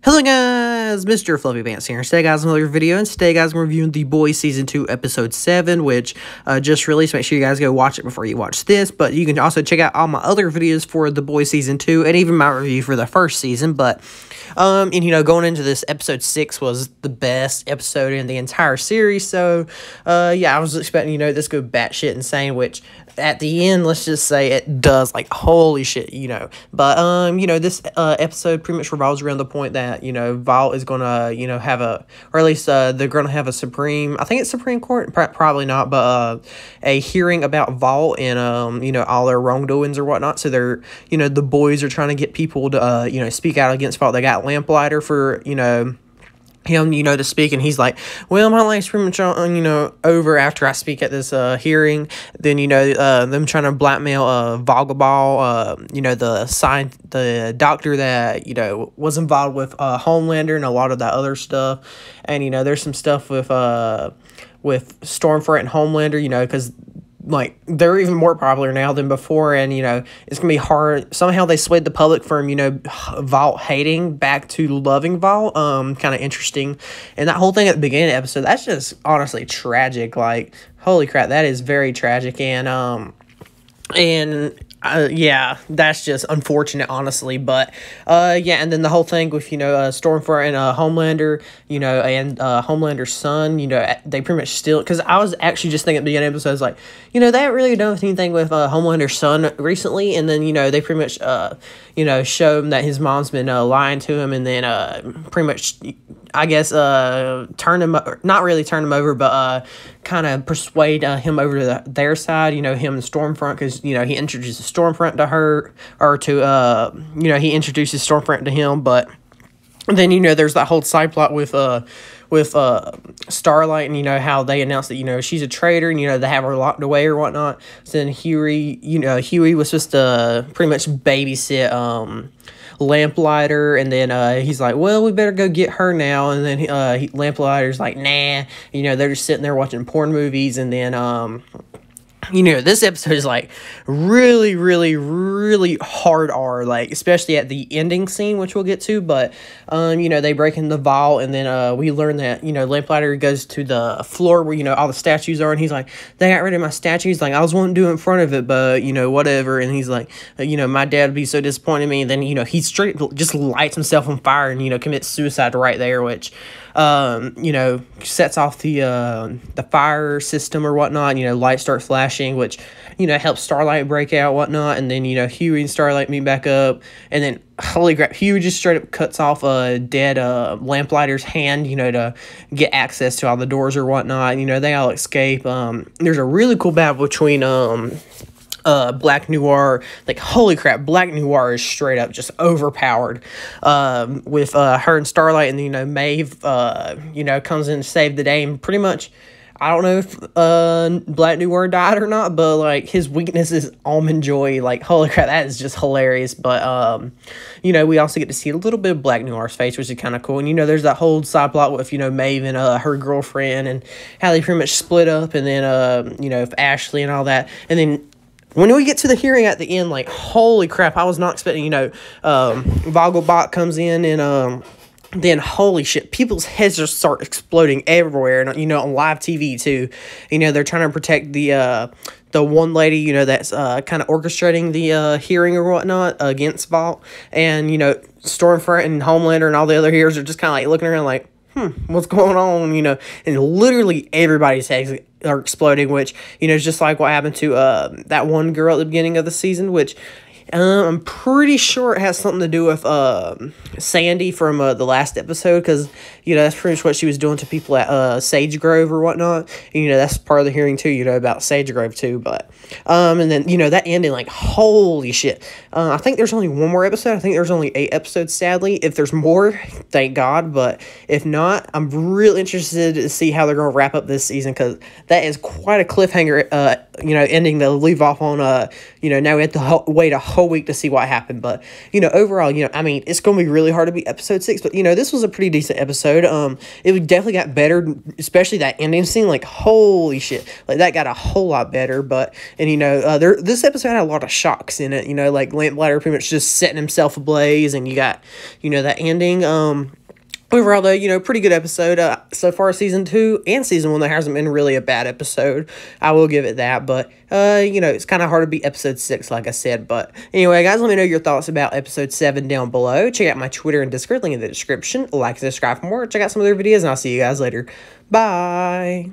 Hello guys, Mr. Fluffy Pants here. Today guys, another video, and today guys, I'm reviewing The Boys Season 2 Episode 7, which just released. Make sure you guys go watch it before you watch this, but you can also check out all my other videos for The Boys Season 2, and even my review for the first season, but, and going into this, Episode 6 was the best episode in the entire series, so, yeah, I was expecting, this to go batshit insane, which, at the end, let's just say it does, like, holy shit, but, this episode pretty much revolves around the point that, Vault is gonna, have a, or at least, they're gonna have a I think it's Supreme Court, probably not, but, a hearing about Vault and, all their wrongdoings or whatnot, so they're, the boys are trying to get people to, speak out against Vault. They got Lamplighter for, him, to speak, and he's like, well, my life's pretty much, over after I speak at this, hearing. Then, them trying to blackmail, Vogaball, the doctor that, was involved with, Homelander and a lot of that other stuff. And, there's some stuff with Stormfront and Homelander, because like, they're even more popular now than before, and, it's gonna be hard. Somehow they swayed the public from, Vault hating back to loving Vault. Kind of interesting. And that whole thing at the beginning of the episode, that's just honestly tragic. Like, holy crap, that is very tragic. And, yeah, that's just unfortunate, honestly, but, yeah, and then the whole thing with, Stormfront and, Homelander, and, Homelander's son, they pretty much still, because I was actually just thinking at the beginning of the episode, I was like, they haven't really done anything with, Homelander's son recently, and then, they pretty much, show him that his mom's been, lying to him, and then, pretty much, I guess, turn him, not really turn him over, but, kind of persuade him over to their side, him and Stormfront, because, he introduces Stormfront to her, or to, he introduces Stormfront to him, but then, there's that whole side plot with Starlight, and, how they announced that, she's a traitor, and, they have her locked away or whatnot. So then Huey was supposed to pretty much babysit, Lamplighter, and then he's like, well, we better go get her now, and then Lamplighter's like, nah, they're just sitting there watching porn movies, and then this episode is, like, really, really, really hard R, like, especially at the ending scene, which we'll get to, but, they break in the vault, and then, we learn that, Lamplighter goes to the floor where, all the statues are, and he's like, they got rid of my statues, like, I was wanting to do it in front of it, but, whatever, and he's like, my dad would be so disappointed in me, and then, he straight just lights himself on fire, and, commits suicide right there, which, sets off the fire system or whatnot, lights start flashing, which, helps Starlight break out, whatnot, and then, Huey and Starlight meet back up, and then, holy crap, Huey just straight up cuts off a dead, Lamplighter's hand, to get access to all the doors or whatnot, they all escape. There's a really cool battle between, Black Noir. Like, holy crap, Black Noir is straight up just overpowered, with, her and Starlight, and, Maeve, comes in to save the day, and pretty much, I don't know if, Black Noir died or not, but, like, his weakness is Almond Joy. Like, holy crap, that is just hilarious, but, we also get to see a little bit of Black Noir's face, which is kind of cool, and, there's that whole side plot with, Maeve and, her girlfriend, and how they pretty much split up, and then, Ashley and all that, and then, when we get to the hearing at the end, like, holy crap, I was not expecting, Vogelbach comes in, and, then, holy shit, people's heads just start exploding everywhere, and, on live TV, too. They're trying to protect the one lady, that's, kind of orchestrating the, hearing or whatnot against Vault, and, Stormfront and Homelander and all the other heroes are just kind of, like, looking around like, what's going on, and literally everybody's heads are exploding, which, is just like what happened to, that one girl at the beginning of the season, which, I'm pretty sure it has something to do with, Sandy from, the last episode, because, that's pretty much what she was doing to people at, Sage Grove or whatnot, and, that's part of the hearing, too, about Sage Grove, too, but, and then, that ending, like, holy shit, I think there's only one more episode. I think there's only 8 episodes, sadly. If there's more, thank God, but if not, I'm real interested to see how they're going to wrap up this season, because that is quite a cliffhanger, ending to leave off on, now we have to wait a whole week to see what happened. But, overall, I mean, it's going to be really hard to beat episode 6. But, this was a pretty decent episode. It definitely got better, especially that ending scene. Like, holy shit. Like, that got a whole lot better. But, and, this episode had a lot of shocks in it. Like, Lamplighter pretty much just setting himself ablaze. And you got, that ending. Overall, though, pretty good episode. So far, season 2 and season 1, there hasn't been really a bad episode. I will give it that. But, it's kind of hard to beat episode 6, like I said. But anyway, guys, let me know your thoughts about episode 7 down below. Check out my Twitter and Discord link in the description. Like and subscribe for more. Check out some other videos, and I'll see you guys later. Bye.